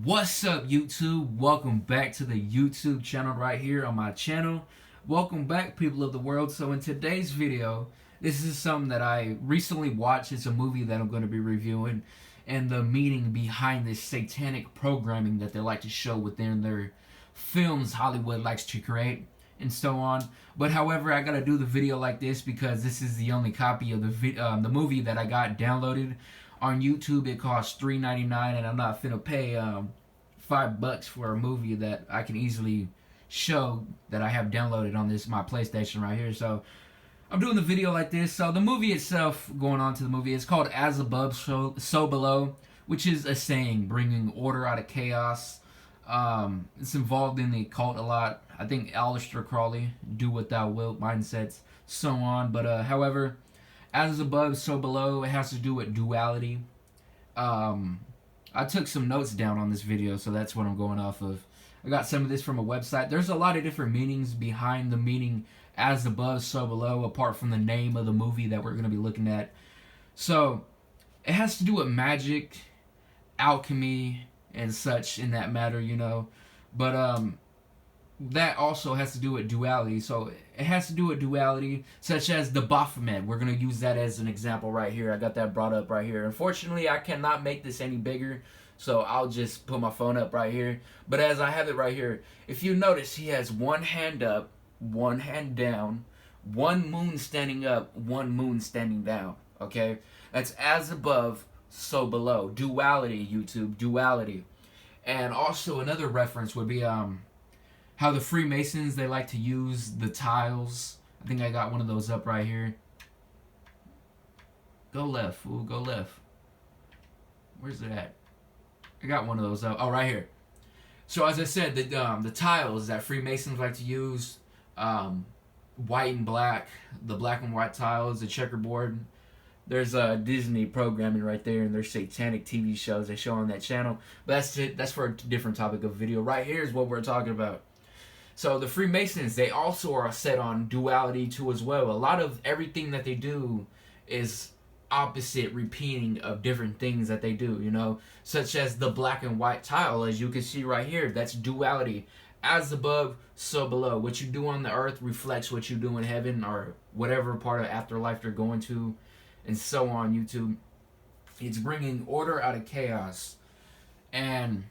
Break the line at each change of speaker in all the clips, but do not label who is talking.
What's up, YouTube? Welcome back to the YouTube channel right here on my channel. Welcome back, people of the world. So in today's video, this is something that I recently watched. It's a movie that I'm going to be reviewing, and the meaning behind this satanic programming that they like to show within their films Hollywood likes to create, and so on. But however, I gotta do the video like this because this is the only copy of the movie that I got downloaded on YouTube. It costs $3.99, and I'm not finna pay $5 for a movie that I can easily show that I have downloaded on my PlayStation right here. So I'm doing the video like this. So the movie itself, going on to the movie, it's called As Above, So Below, which is a saying, bringing order out of chaos. It's involved in the occult a lot. I think Aleister Crowley, do what thou wilt mindsets, so on. But however, as above, so below, it has to do with duality. I took some notes down on this video, so that's what I'm going off of. I got some of this from a website. There's a lot of different meanings behind the meaning as above, so below, apart from the name of the movie that we're going to be looking at. So, it has to do with magic, alchemy, and such in that matter, you know. But that also has to do with duality. So it has to do with duality, such as the Baphomet. We're going to use that as an example right here. I got that brought up right here. Unfortunately, I cannot make this any bigger, so I'll just put my phone up right here. But as I have it right here, if you notice, he has one hand up, one hand down, one moon standing up, one moon standing down. Okay? That's as above, so below. Duality, YouTube. Duality. And also another reference would be how the Freemasons, they like to use the tiles. I think I got one of those up right here. Go left, fool, go left. Where's it at? I got one of those up. Oh, right here. So as I said, the tiles that Freemasons like to use, white and black, the black and white tiles, the checkerboard. There's Disney programming right there, and there's satanic TV shows they show on that channel. But that's for a different topic of video. Right here is what we're talking about. So the Freemasons, they also are set on duality too as well. A lot of everything that they do is opposite repeating of different things that they do, you know, such as the black and white tile, as you can see right here. That's duality. As above, so below. What you do on the earth reflects what you do in heaven, or whatever part of afterlife you're going to, and so on, YouTube. It's bringing order out of chaos. And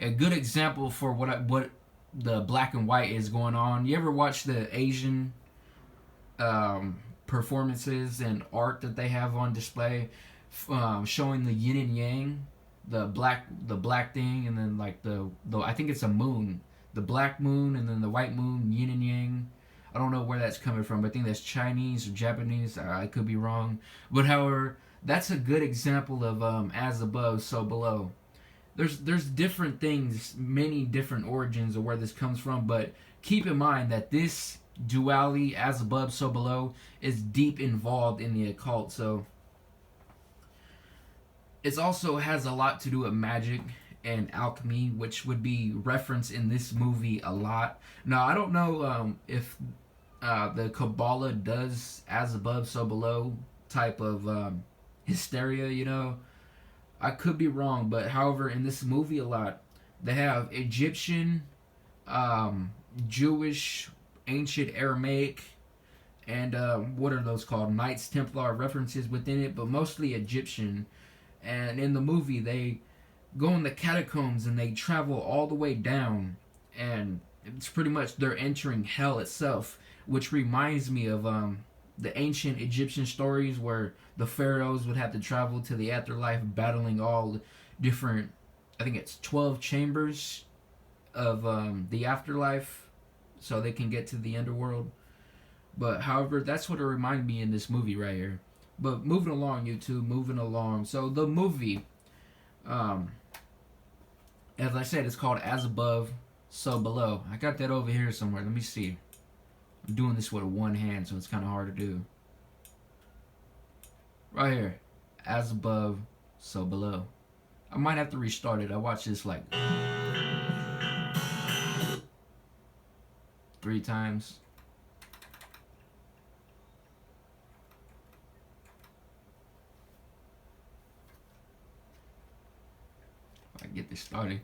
a good example for what the black and white is going on. You ever watch the Asian performances and art that they have on display, showing the yin and yang, the black thing, and then like the I think it's a moon, the black moon, and then the white moon, yin and yang. I don't know where that's coming from, but I think that's Chinese or Japanese. I could be wrong, but however, that's a good example of as above, so below. There's different things, many different origins of where this comes from, but keep in mind that this duality, as above, so below, is deep involved in the occult. So it also has a lot to do with magic and alchemy, which would be referenced in this movie a lot. Now, I don't know if the Kabbalah does as above, so below type of hysteria, you know. I could be wrong, but however, in this movie a lot, they have Egyptian, Jewish, ancient Aramaic, and what are those called? Knights Templar references within it, but mostly Egyptian. And in the movie, they go in the catacombs and they travel all the way down, and it's pretty much they're entering hell itself, which reminds me of the ancient Egyptian stories where the pharaohs would have to travel to the afterlife, battling all different, I think it's 12 chambers of the afterlife, so they can get to the underworld. But however, that's what it reminded me in this movie right here. But moving along, YouTube, moving along. So the movie, as I said, it's called As Above, So Below. I got that over here somewhere. Let me see. I'm doing this with one hand, so it's kind of hard to do. Right here. As above, so below. I might have to restart it. I watched this like 3 times. If I get this started.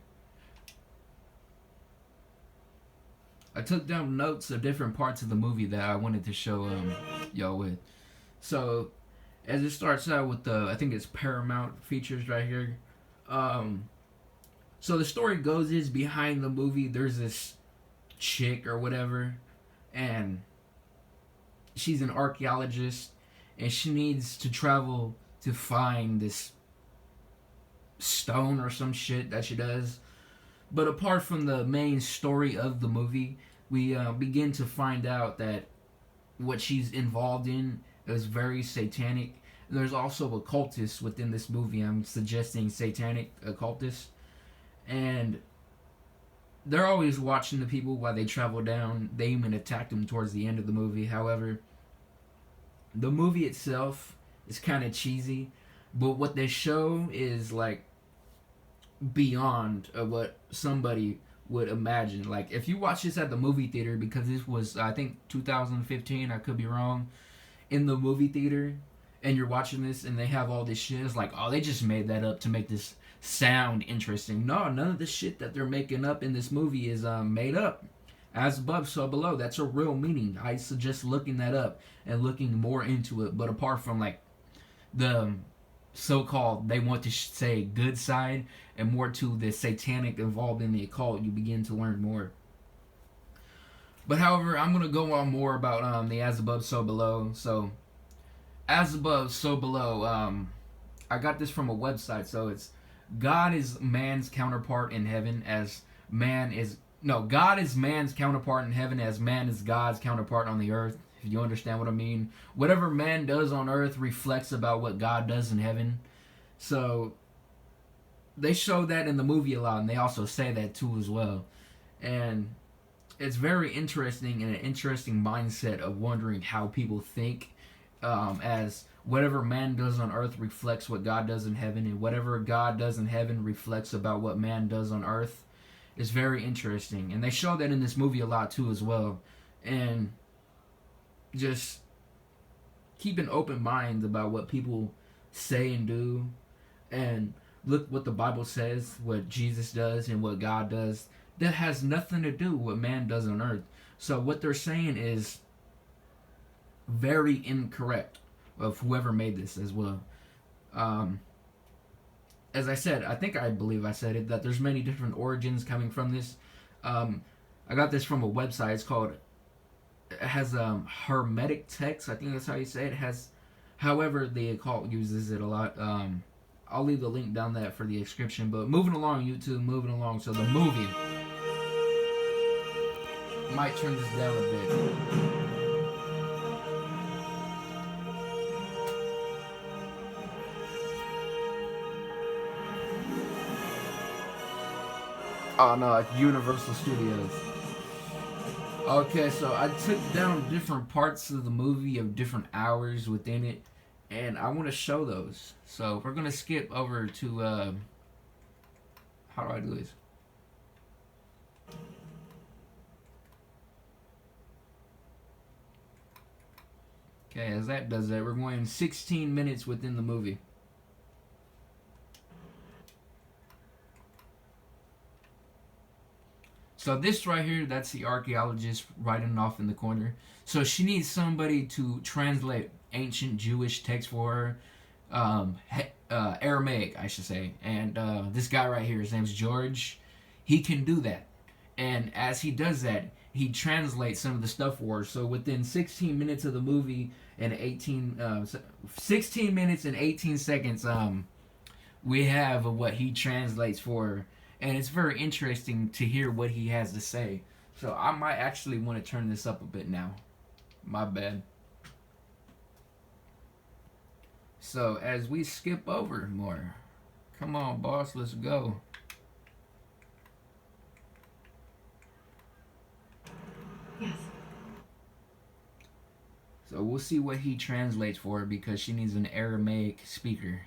I took down notes of different parts of the movie that I wanted to show y'all with. So as it starts out with the, I think it's Paramount features right here. So the story goes is behind the movie there's this chick or whatever, and she's an archaeologist, and she needs to travel to find this stone or some shit that she does. But apart from the main story of the movie, we begin to find out that what she's involved in is very satanic. There's also occultists within this movie. I'm suggesting satanic occultists. And they're always watching the people while they travel down. They even attack them towards the end of the movie. However, the movie itself is kind of cheesy, but what they show is like beyond what somebody would imagine. Like if you watch this at the movie theater, because this was I think 2015, I could be wrong, in the movie theater, and you're watching this and they have all this shit, it's like, oh, they just made that up to make this sound interesting. No, none of the shit that they're making up in this movie is made up. As above, so below. That's a real meaning. I suggest looking that up and looking more into it. But apart from like the so-called, they want to say good side, and more to the satanic involved in the occult, you begin to learn more. But however, I'm going to go on more about the as above, so below. So as above, so below. I got this from a website. So it's God is man's counterpart in heaven as man is... No, God is man's counterpart in heaven as man is God's counterpart on the earth. If you understand what I mean. Whatever man does on earth reflects about what God does in heaven. So they show that in the movie a lot, and they also say that too as well. And it's very interesting, and an interesting mindset of wondering how people think, as whatever man does on earth reflects what God does in heaven, and whatever God does in heaven reflects about what man does on earth. It's very interesting, and they show that in this movie a lot too as well. And just keep an open mind about what people say and do, and look what the Bible says, what Jesus does and what God does. That has nothing to do with what man does on earth. So what they're saying is very incorrect of whoever made this as well. As I said, I believe I said it, that there's many different origins coming from this. I got this from a website. It's called, it has hermetic text. I think that's how you say it. It has, however, the occult uses it a lot. I'll leave the link down there for the description. But moving along, YouTube, moving along. So the movie, might turn this down a bit. Oh no, like Universal Studios. Okay, so I took down different parts of the movie of different hours within it, and I want to show those. So we're gonna skip over to how do I do this? Okay, as that does that, we're going 16 minutes within the movie. So this right here, that's the archaeologist writing off in the corner. So she needs somebody to translate ancient Jewish text for her, Aramaic, I should say. And this guy right here, his name's George, he can do that. And as he does that, he translates some of the stuff for her. So within 16 minutes of the movie and 16 minutes and 18 seconds, we have what he translates for her. And it's very interesting to hear what he has to say. So I might actually want to turn this up a bit now. My bad. So as we skip over more. Come on, boss, let's go.
Yes.
So we'll see what he translates for her, because she needs an Aramaic speaker.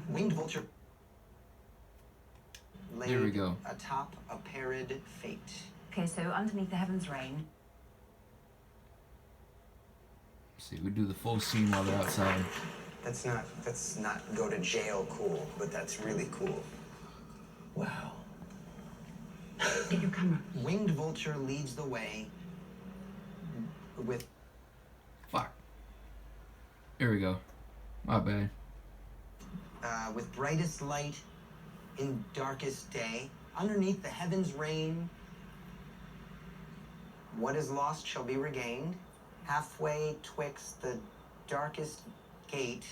Winged vulture.
Here we go.
Atop a parid fate.
Okay, so underneath the heavens reign.
See, we do the full scene while they're outside.
That's not go to jail cool, but that's really cool. Wow. Get your camera. Winged vulture leads the way with...
Fuck. Here we go. My bad.
With brightest light in darkest day, underneath the heavens reign. What is lost shall be regained. Halfway twixt the darkest gate,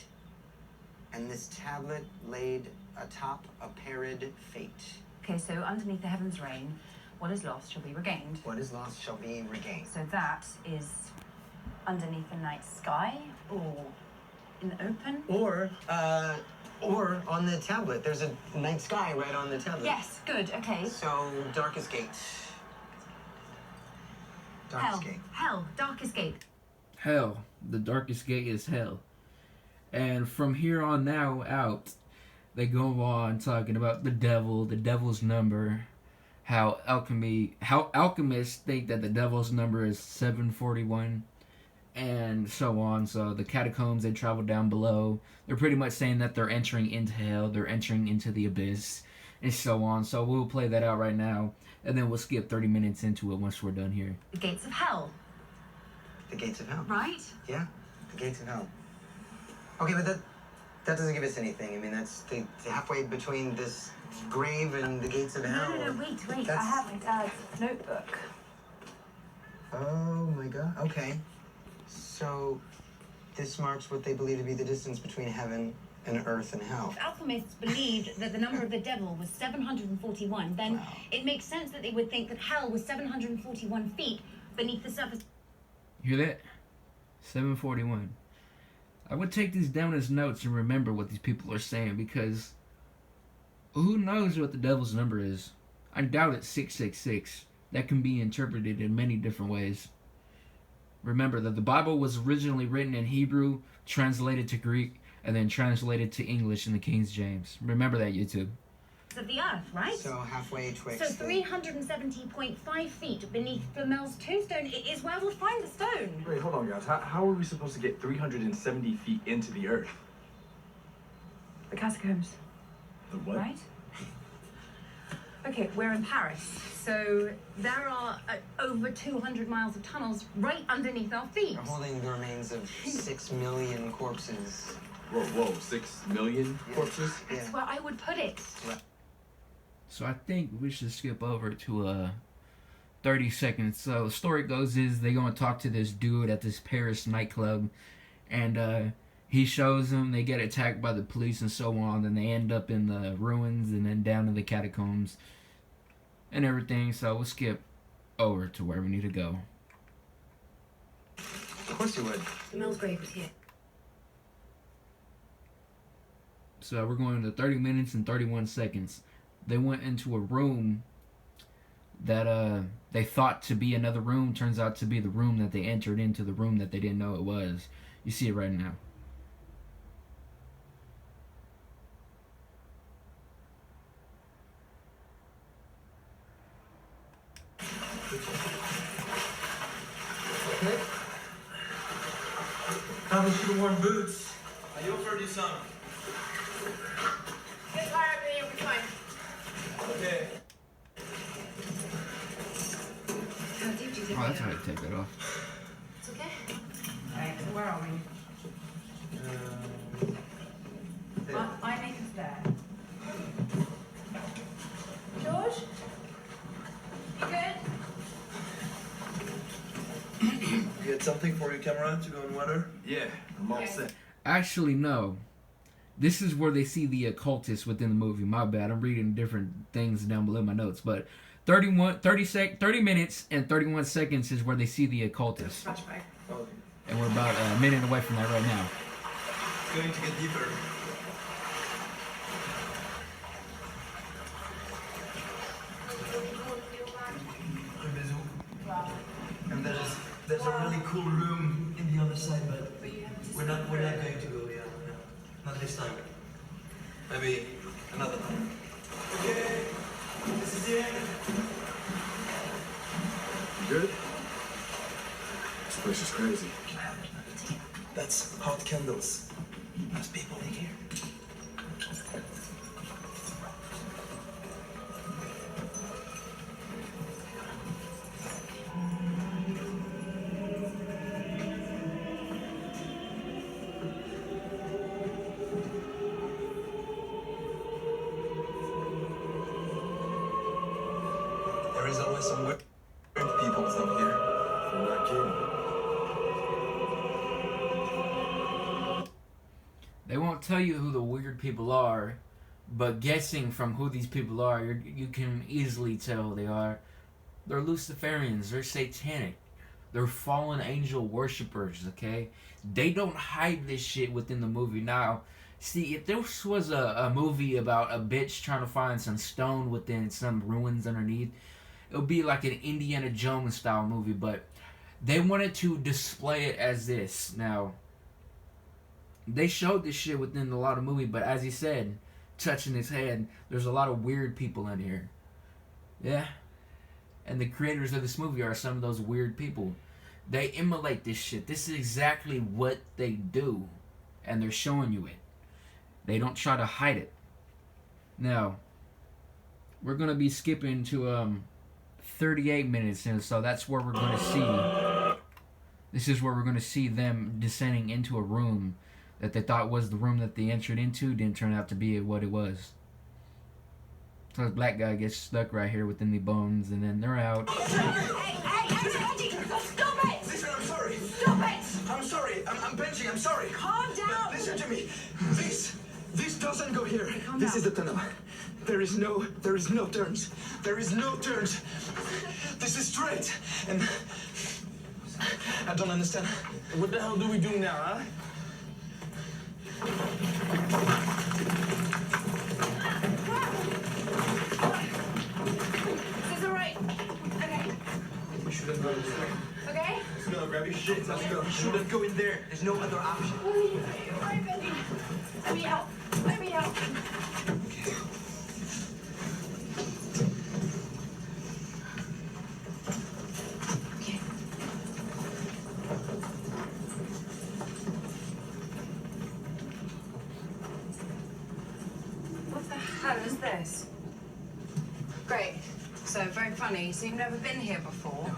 and this tablet laid atop a parid fate.
Okay, so underneath the heavens reign, what is lost shall be regained.
What is lost shall be regained.
So that is underneath the night sky, or in the open?
Or on the tablet. There's a night sky right on the tablet.
Yes, good, okay.
So, darkest gate. Darkest gate.
Hell, darkest gate.
Hell. The darkest gate is hell. And from here on now out, they go on talking about the devil, the devil's number, how alchemists think that the devil's number is 741, and so on. So the catacombs, they travel down below. They're pretty much saying that they're entering into hell, they're entering into the abyss, and so on. So we'll play that out right now, and then we'll skip 30 minutes into it once we're done here.
The gates of hell.
The gates of hell.
Right?
Yeah, the gates of hell. Okay, but that doesn't give us anything. I mean, that's the halfway between this grave and the gates of hell.
No, wait. I have my dad's notebook.
Oh my god. Okay. So, this marks what they believe to be the distance between heaven and earth and hell.
If alchemists believed that the number of the devil was 741, then
Wow.
it makes sense that they would think that hell was 741 feet beneath the surface.
You hear that? 741. I would take these down as notes and remember what these people are saying, because who knows what the devil's number is? I doubt it's 666. That can be interpreted in many different ways. Remember that the Bible was originally written in Hebrew, translated to Greek, and then translated to English in the King James. Remember that, YouTube.
Of the earth, right?
So halfway twixt.
So 370.5 feet beneath Flamel's tombstone is where we'll find the stone.
Wait, hold on, guys. How are we supposed to get 370 feet into the earth?
The catacombs.
The what?
Right? Okay, we're in Paris. So there are over 200 miles of tunnels right underneath our feet.
We're holding the remains of 6 million corpses.
Whoa, 6 million corpses?
That's where I would put it.
So I think we should skip over to 30 seconds. So the story goes is they going to talk to this dude at this Paris nightclub, and he shows them. They get attacked by the police and so on, and they end up in the ruins and then down in the catacombs and everything. So we'll skip over to where we need to go.
Of course you would.
Flamel's grave was here.
So we're going to 30 minutes and 31 seconds. They went into a room that they thought to be another room. Turns out to be the room that they entered into, the room that they didn't know it was. You see it right now.
Okay. Probably should have worn boots. Are you for this song?
Get tired, then you'll be fine.
Okay.
How deep do you think
Oh, that's how you take that off.
It's okay. Alright, so where are we? I make us there. George? You good?
You get something for your camera to go in water?
Yeah, I'm all
Okay.
set.
Actually, no. This is where they see the occultists within the movie. My bad. I'm reading different things down below my notes. But 30 minutes and 31 seconds is where they see the occultists.
Flashback.
Okay.
And we're about a minute away from that right now.
It's going to get deeper. And there's a really cool room in the other side, but we're not going to go. Yeah, no, not this time. Maybe another time. Okay, this is it.
You good? This place is crazy.
lights, hot candles. There's people in here. There is always some weird people up here. I'm not kidding.
They won't tell you who the weird people are, but guessing from who these people are, you can easily tell who they are. They're Luciferians, they're satanic, they're fallen angel worshippers, okay? They don't hide this shit within the movie. Now, see, if this was a movie about a bitch trying to find some stone within some ruins underneath, it would be like an Indiana Jones style movie, but they wanted to display it as this. Now, they showed this shit within a lot of movie, but as he said, touching his head, there's a lot of weird people in here. Yeah. And the creators of this movie are some of those weird people. They emulate this shit. This is exactly what they do. And they're showing you it. They don't try to hide it. Now, we're going to be skipping to 38 minutes, and so that's where we're going to see. This is where we're going to see them descending into a room that they thought was the room that they entered into. Didn't turn out to be what it was. So the black guy gets stuck right here within the bones, and then they're out.
Hey, stop it!
Listen, I'm sorry.
Stop it!
I'm sorry. I'm benching. I'm sorry.
Calm down!
Listen to me. This doesn't go here.
Calm
This
down.
is the tunnel. There is no turns. There is no turns. This is straight. And I don't understand.
What the hell do we do now, huh?
This is alright. Okay.
We shouldn't go this way.
Okay?
Let's go. Grab your shit. Let's go. We shouldn't go in there. There's no other option.
Alright, Benji. Let me out. Let me out.
Okay.
Okay. What the hell is this? Great. So, very funny. So you've never been here before?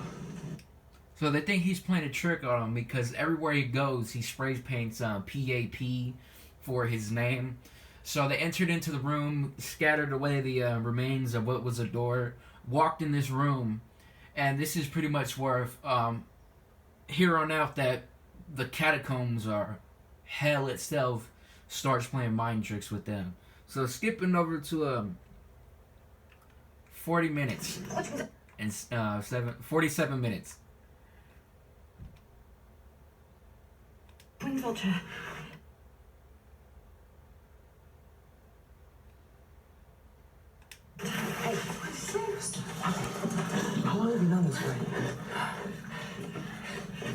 So they think he's playing a trick on him because everywhere he goes, he sprays paints PAP for his name. So they entered into the room, scattered away the remains of what was a door, walked in this room, and this is pretty much where, here on out, that the catacombs are, hell itself starts playing mind tricks with them. So skipping over to 40 minutes and 47 minutes.
Wind vulture.
Hey, how long have you done this way?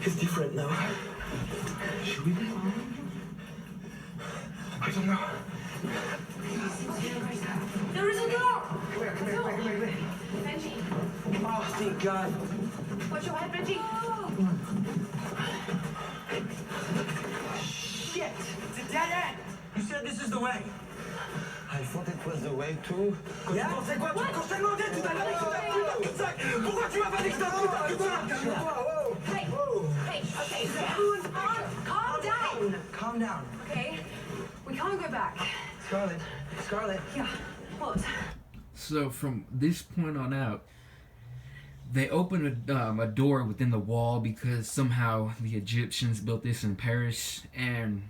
It's different now. Should we be following him? I don't know.
There is a door!
Come here.
Benji,
Oh, thank God.
watch your head, Benji.
Shit! It's a dead end! You said this is the way.
I thought it was the way to...
Yeah? Quand je t'ai demandé tout à l'heure, pourquoi tu m'as pas dit que c'était un putain de cul?
Hey, okay, calm down.
Calm down.
Okay, we can't go back.
Scarlet.
Yeah, what?
So from this point on out, they open a door within the wall because somehow the Egyptians built this in Paris, and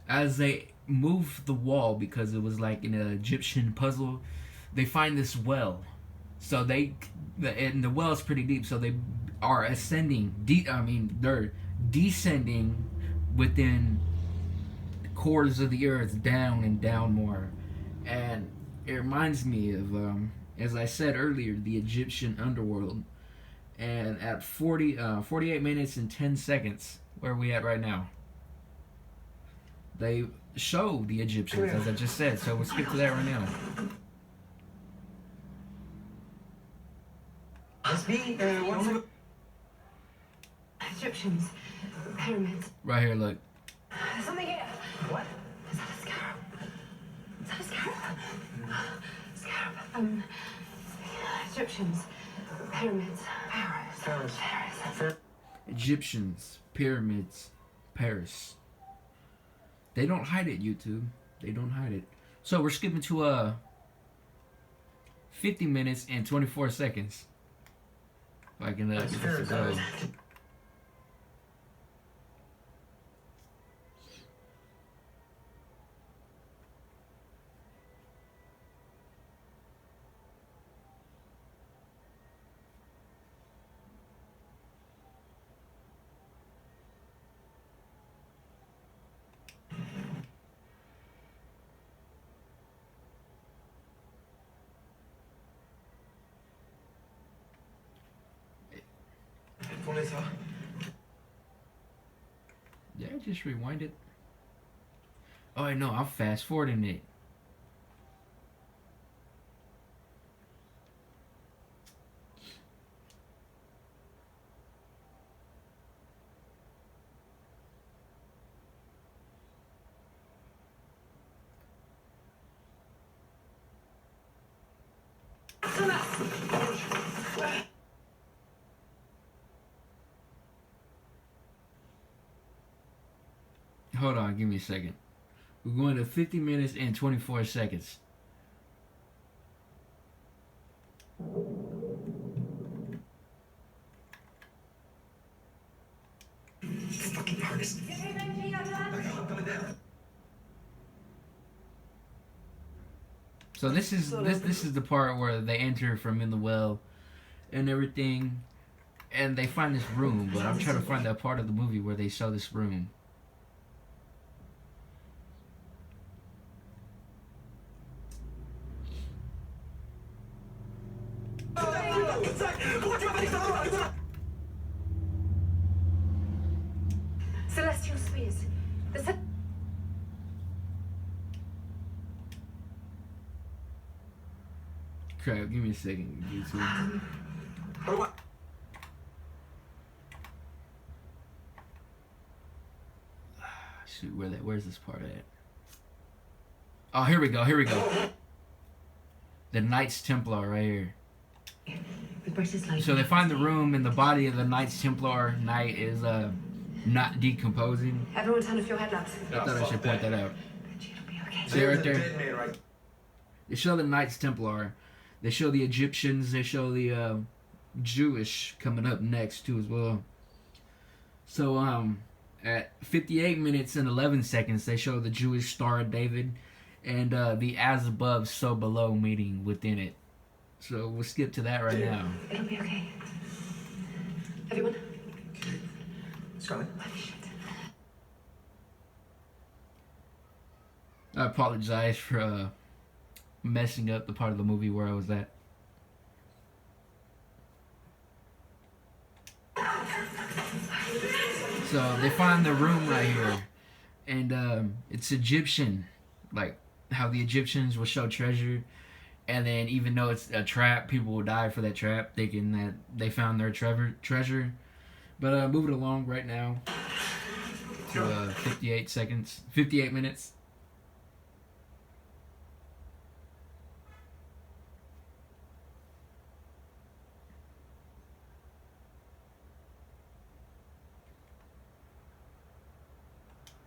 as they move the wall, because it was like an Egyptian puzzle, they find this well. So and the well is pretty deep, so they are ascending. They're descending within the cores of the earth, down and down more, and it reminds me of, as I said earlier, the Egyptian underworld. And at 48 minutes and 10 seconds, where are we at right now? They show the Egyptians, as I just said, so we'll skip to that right now.
Egyptians, pyramids.
Right here, look.
There's something here.
What?
Is that a scarab? Is that a scarab? Scarab. Egyptians, pyramids, Paris.
Egyptians, pyramids, Paris. They don't hide it, YouTube. They don't hide it. So we're skipping to 50 minutes and 24 seconds. If I can get this to go. Yeah, just rewind it. Oh, I know. I'm fast forwarding it. Hold on, give me a second. We're going to 50 minutes and 24 seconds.
Fucking hardest.
So this is the part where they enter from in the well and everything, and they find this room. But I'm trying to find that part of the movie where they show this room.
Celestial spheres.
Crap, give me a second, YouTube. Shoot, where's this part at? Oh, here we go. The Knights Templar right here. So they find the room, and the body of the Knights Templar knight is not decomposing.
Everyone turn off your headlamps.
I thought I should point that out.
It'll be okay.
See right there? They show the Knights Templar. They show the Egyptians. They show the Jewish coming up next too as well. So at 58 minutes and 11 seconds, they show the Jewish Star of David and the as above, so below meeting within it. So we'll skip to that right now.
It'll be okay. Everyone?
Scarlet?
Oh, shit.
I apologize for messing up the part of the movie where I was at. So they find the room right here, and it's Egyptian, like how the Egyptians will show treasure, and then even though it's a trap, people will die for that trap, thinking that they found their treasure. But moving along right now to 58 minutes.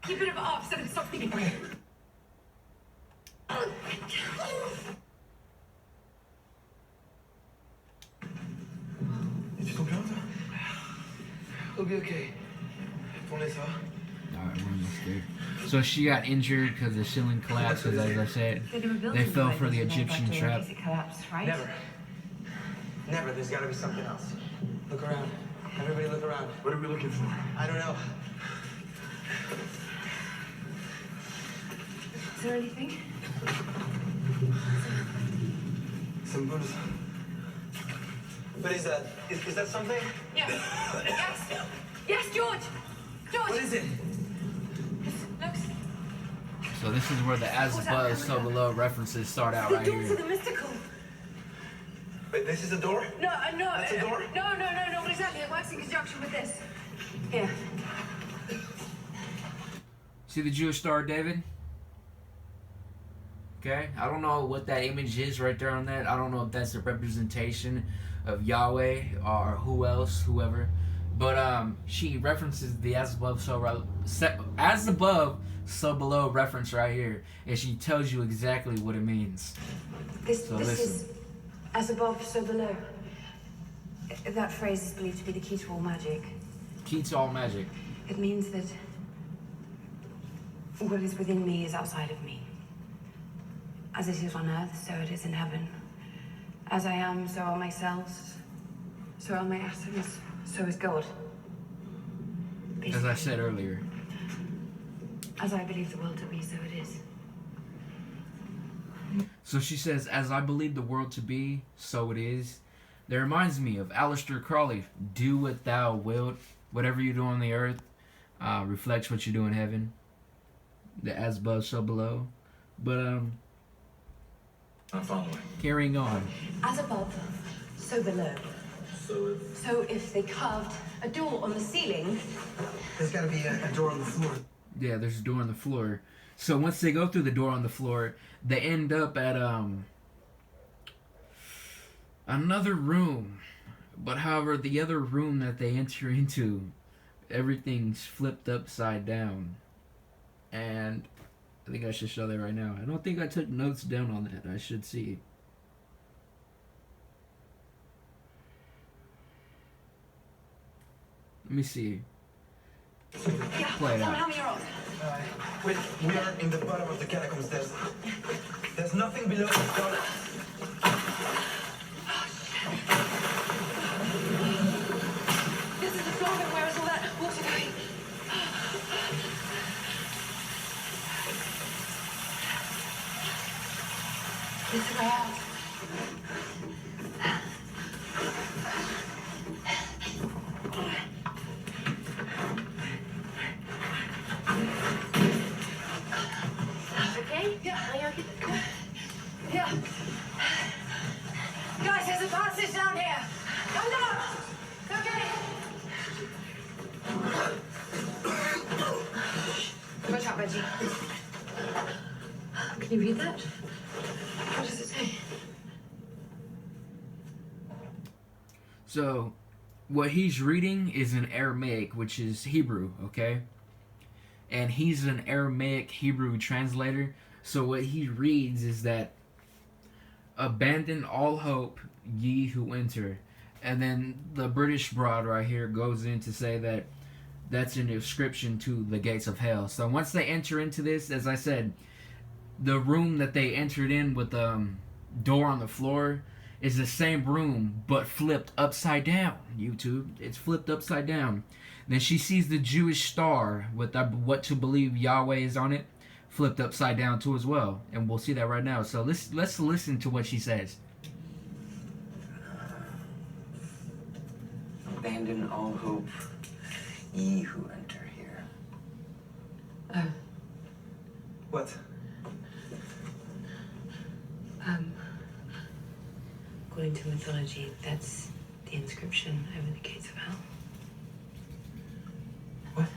Keep it up so it stops thinking. Okay.
Tu sens bien, toi? It'll be okay. Tournez ça.
Alright, we're almost there. So she got injured because the ceiling collapsed, because as I said, they fell for the Egyptian trap.
Right?
Never. There's got to be something else. Look around. Everybody look around.
What are we looking for?
I don't know.
Is there anything?
Symbolism.
What is that? Is that something?
Yeah. Yes. Yes, George. George.
What is it?
Looks.
So this is where the as above, so below references start out right
The doors
here.
are the mystical.
Wait, this is a door?
No.
That's a door?
No. Not exactly. It works in conjunction with this. Here.
See the Jewish Star of David? Okay, I don't know what that image is right there on that. I don't know if that's a representation of Yahweh or whoever. But she references the as above, so below reference right here, and she tells you exactly what it means.
This is as above, so below. That phrase is believed to be the key to all magic.
Key to all magic.
It means that what is within me is outside of me. As it is on earth, so it is in heaven. As I am, so are my cells, so are my atoms, so is God.
As I said earlier.
As I believe the world to be, so it is.
So she says, as I believe the world to be, so it is. That reminds me of Aleister Crowley. Do what thou wilt. Whatever you do on the earth reflects what you do in heaven. The as above, so below. But
I'm following.
carrying on.
As above, so below. So if they carved a door on the ceiling,
There's got to be a door on the floor.
Yeah, there's a door on the floor. So once they go through the door on the floor, they end up at another room. But however, the other room that they enter into, everything's flipped upside down. And I think I should show that right now. I don't think I took notes down on that. I should see. Let me see.
yeah,
Play it out.
somehow you're on.
Wait, we are in the bottom of the catacombs. There's nothing below the bottom.
This is the floor, but where is all that water going? This is the way out. Okay? Yeah, are you okay? Yeah. Guys, there's a passage down here. Come down! Okay. Watch out, Reggie. Can you read that? What does it say?
So, what he's reading is in Aramaic, which is Hebrew, okay? And he's an Aramaic Hebrew translator. So what he reads is that, abandon all hope, ye who enter. And then the British broad right here goes in to say that that's an inscription to the gates of hell. So once they enter into this, as I said, the room that they entered in with the door on the floor is the same room, but flipped upside down. YouTube, it's flipped upside down. Then she sees the Jewish star with what to believe Yahweh is on it, flipped upside down too as well. And we'll see that right now. So let's listen to what she says.
Abandon all hope, ye who enter here.
What?
According to mythology, that's the inscription over the gates of hell.
What?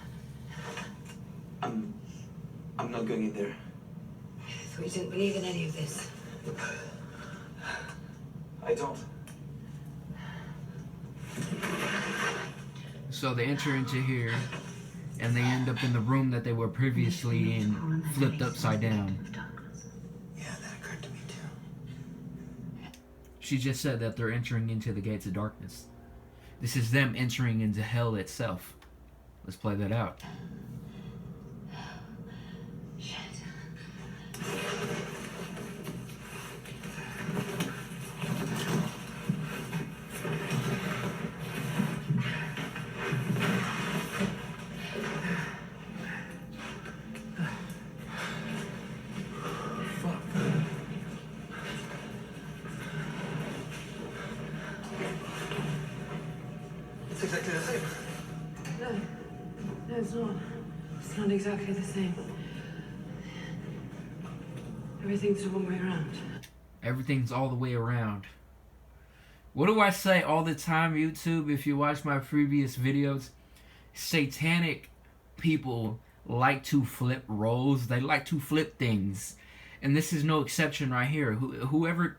I'm not going in there.
I thought you didn't believe in any of this.
I don't.
So they enter into here, and they end up in the room that they were previously in, flipped upside down.
Yeah, that occurred to me too.
She just said that they're entering into the gates of darkness. This is them entering into hell itself. Let's play that out.
It's exactly the same.
No, it's not. It's not exactly the same. Everything's the wrong way around.
Everything's all the way around. What do I say all the time, YouTube? If you watch my previous videos, satanic people like to flip roles. They like to flip things. And this is no exception right here. Whoever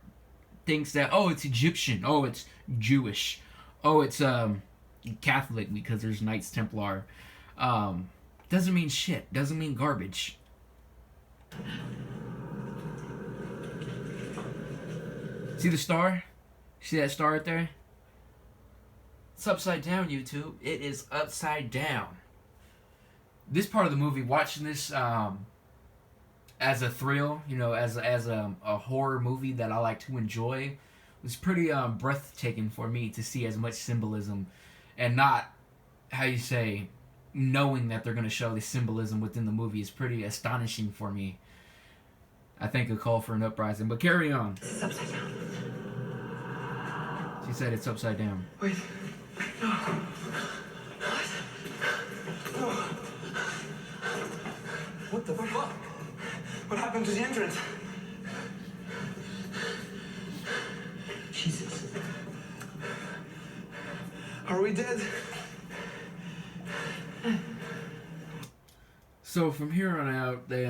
thinks that, oh, it's Egyptian, oh, it's Jewish, oh, it's Catholic because there's Knights Templar, doesn't mean shit. Doesn't mean garbage. See the star? See that star right there? It's upside down, YouTube. It is upside down. This part of the movie, watching this as a thrill, you know, as a horror movie that I like to enjoy, was pretty breathtaking for me to see as much symbolism, and not, how you say, knowing that they're going to show the symbolism within the movie is pretty astonishing for me. I think a call for an uprising, but carry on.
It's upside down.
She said it's upside down.
Wait. No. What the fuck? What happened to the entrance? Jesus. Are we dead?
So from here on out, they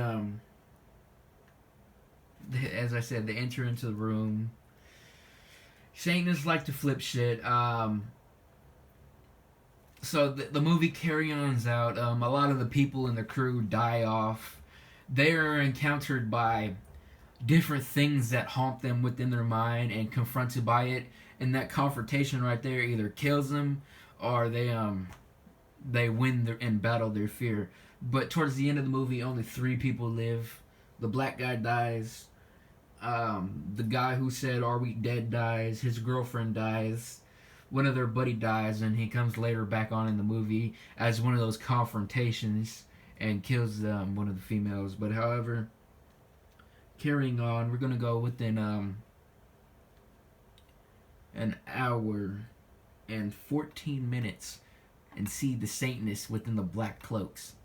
as I said, they enter into the room. Satanists like to flip shit. So the movie carry-ons out. A lot of the people in the crew die off. They are encountered by different things that haunt them within their mind and confronted by it. And that confrontation right there either kills them or they win in battle their fear. But towards the end of the movie, only 3 people live. The black guy dies. The guy who said, "Are we dead?" dies. His girlfriend dies. One of their buddy dies, and he comes later back on in the movie as one of those confrontations and kills one of the females. But however, carrying on, we're gonna go within an hour and 14 minutes and see the Satanists within the black cloaks.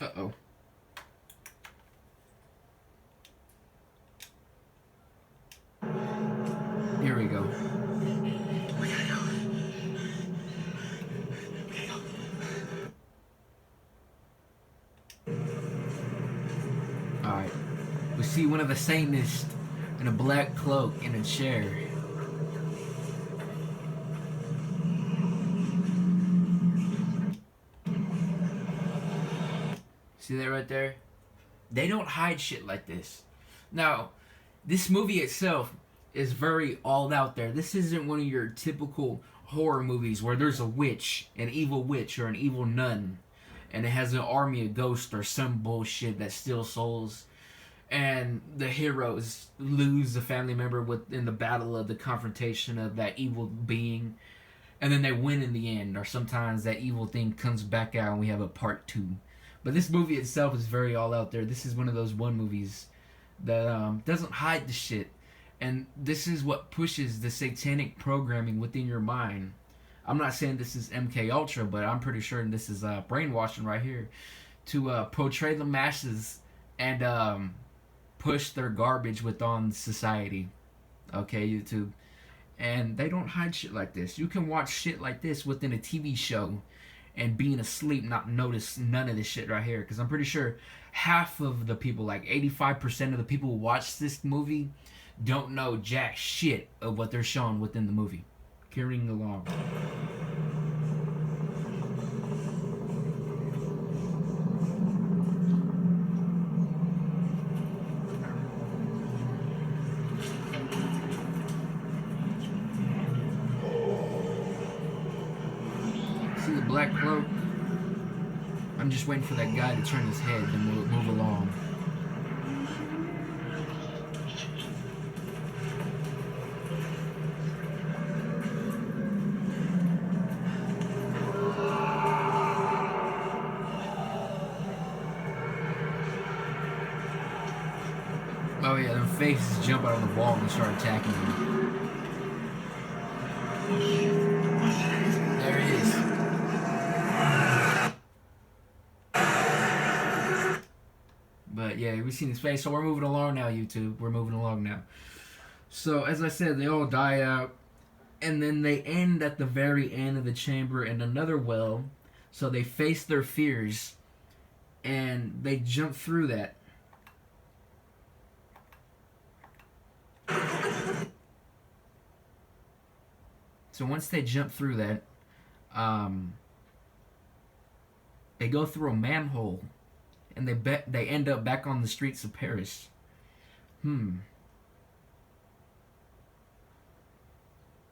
Uh-oh. Here we go.
We gotta go.
Alright. We see one of the Satanists in a black cloak in a chair. See that right there? They don't hide shit like this. Now, this movie itself is very all out there. This isn't one of your typical horror movies where there's a witch, an evil witch or an evil nun, and it has an army of ghosts or some bullshit that steals souls, and the heroes lose a family member within the battle of the confrontation of that evil being, and then they win in the end, or sometimes that evil thing comes back out and we have a part 2. But this movie itself is very all out there. This is one of those one movies that doesn't hide the shit. And this is what pushes the satanic programming within your mind. I'm not saying this is MK Ultra, but I'm pretty sure this is brainwashing right here. To portray the masses and push their garbage within society. Okay, YouTube. And they don't hide shit like this. You can watch shit like this within a TV show and being asleep, not notice none of this shit right here. Because I'm pretty sure half of the people, like 85% of the people who watch this movie, don't know jack shit of what they're showing within the movie. Carrying along. See the black cloak? I'm just waiting for that guy to turn his head and move along. Oh yeah, their faces jump out of the wall and start attacking them. There he is. Yeah, we've seen his face. So we're moving along now, YouTube. We're moving along now. So, as I said, they all die out. And then they end at the very end of the chamber in another well. So they face their fears. And they jump through that. So once they jump through that, they go through a manhole. And they end up back on the streets of Paris.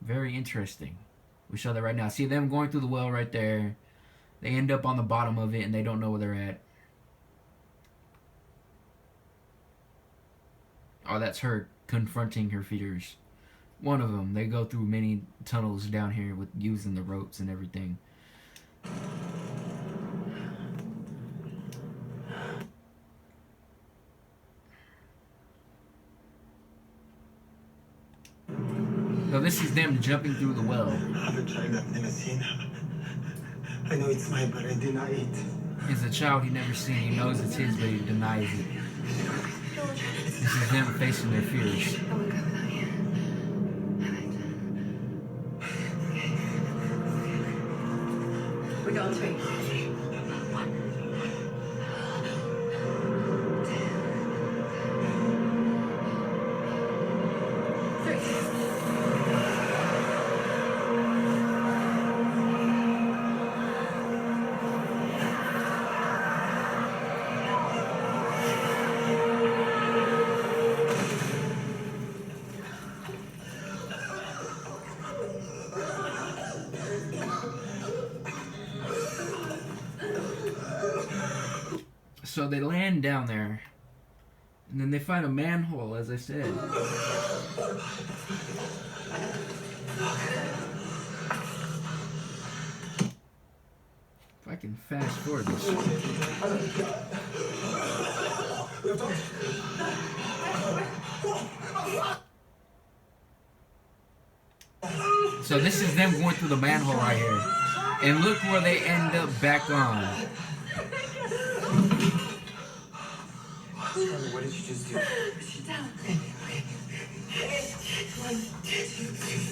Very interesting. We show that right now. See them going through the well right there. They end up on the bottom of it and they don't know where they're at. Oh, that's her confronting her fears. One of them. They go through many tunnels down here with using the ropes and everything. So this is them jumping through the well.
I haven't tried. I've never seen. I know it's mine, but I deny it.
As a child, he never seen. He knows it's his, but he denies it. This is them facing their fears.
I won't go without you. We go on 3.
So they land down there, and then they find a manhole, as I said. If I can fast forward this. So this is them going through the manhole right here. And look where they end up back on.
What did you just do?
Push it down. 1, 2, 3.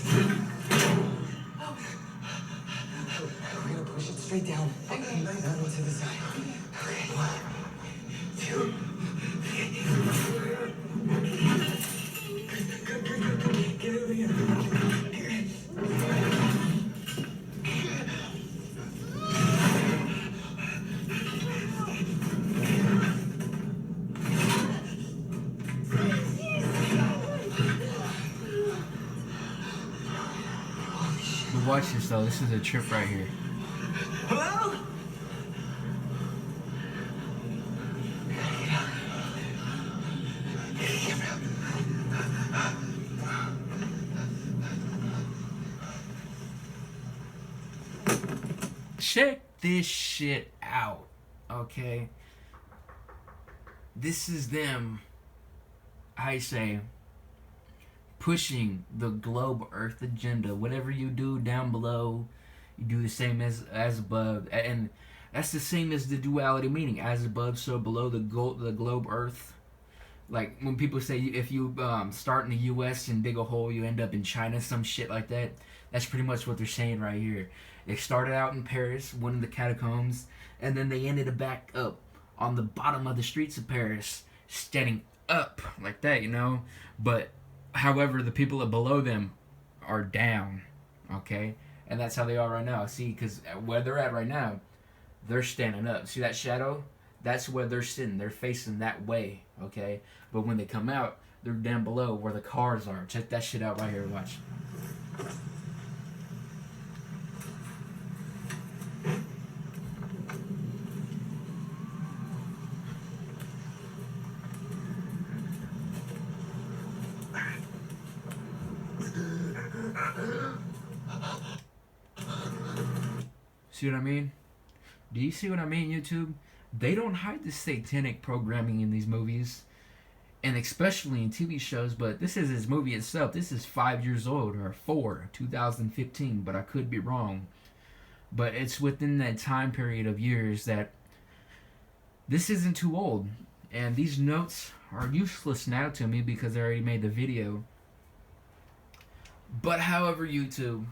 We're gonna push it straight down. Okay. Down to the side. Okay. 1, 2, 3. Good. Get over here.
Watch this though, this is a trip right here.
Hello?
Check this shit out, okay? This is them, I say, pushing the globe earth agenda. Whatever you do down below, you do the same as above. And that's the same as the duality meaning. As above, so below. The globe earth. Like when people say if you start in the US and dig a hole, you end up in China, some shit like that. That's pretty much what they're saying right here. They started out in Paris, one of the catacombs, and then they ended up back up on the bottom of the streets of Paris, standing up like that, you know? But however, the people below them are down, okay? And that's how they are right now. See, because where they're at right now, they're standing up. See that shadow? That's where they're sitting. They're facing that way, okay? But when they come out, they're down below where the cars are. Check that shit out right here. Watch. See what I mean? Do you see what I mean, YouTube? They don't hide the satanic programming in these movies, and especially in TV shows, but this is his movie itself. This is 5 years old, or 2015, but I could be wrong. But it's within that time period of years that this isn't too old. And these notes are useless now to me because I already made the video. But however, YouTube,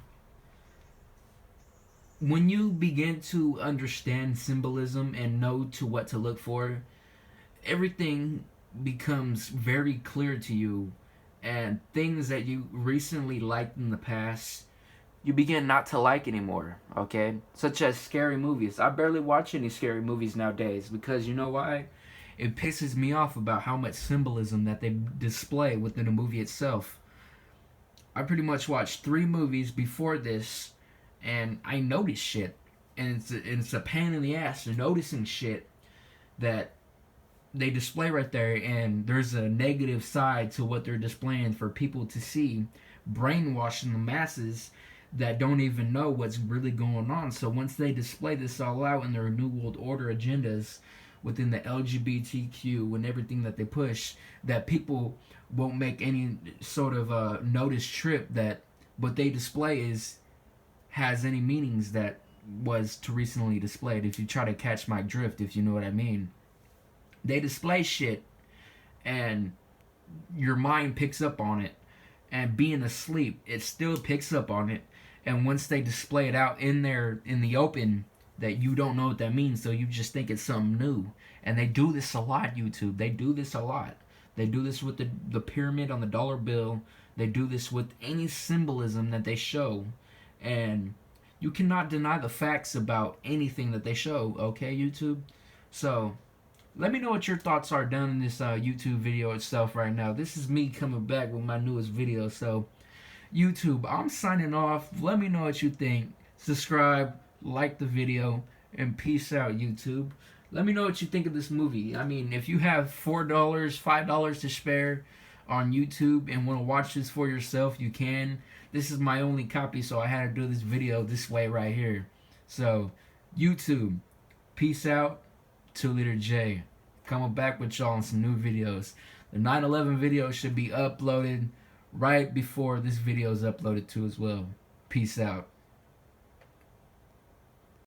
when you begin to understand symbolism and know to what to look for, everything becomes very clear to you, and things that you recently liked in the past, you begin not to like anymore, okay? Such as scary movies. I barely watch any scary movies nowadays because you know why? It pisses me off about how much symbolism that they display within a movie itself. I pretty much watched 3 movies before this, and I noticed shit. And it's a pain in the ass noticing shit that they display right there, and there's a negative side to what they're displaying for people to see, brainwashing the masses that don't even know what's really going on. So once they display this all out in their New World Order agendas within the LGBTQ and everything that they push, that people won't make any sort of notice trip that what they display has any meanings that was to recently displayed. If you try to catch my drift, if you know what I mean. They display shit and your mind picks up on it, and being asleep, it still picks up on it. And once they display it out in the open, that you don't know what that means, so you just think it's something new. And they do this a lot, YouTube. They do this a lot. They do this with the pyramid on the dollar bill. They do this with any symbolism that they show. And you cannot deny the facts about anything that they show, okay, YouTube? So let me know what your thoughts are down in this YouTube video itself right now. This is me coming back with my newest video. So, YouTube, I'm signing off. Let me know what you think. Subscribe, like the video, and peace out, YouTube. Let me know what you think of this movie. I mean, if you have $4, $5 to spare on YouTube and want to watch this for yourself, you can. This is my only copy, so I had to do this video this way right here. So, YouTube, peace out. 2Liter J, coming back with y'all on some new videos. The 9/11 video should be uploaded right before this video is uploaded too as well. Peace out.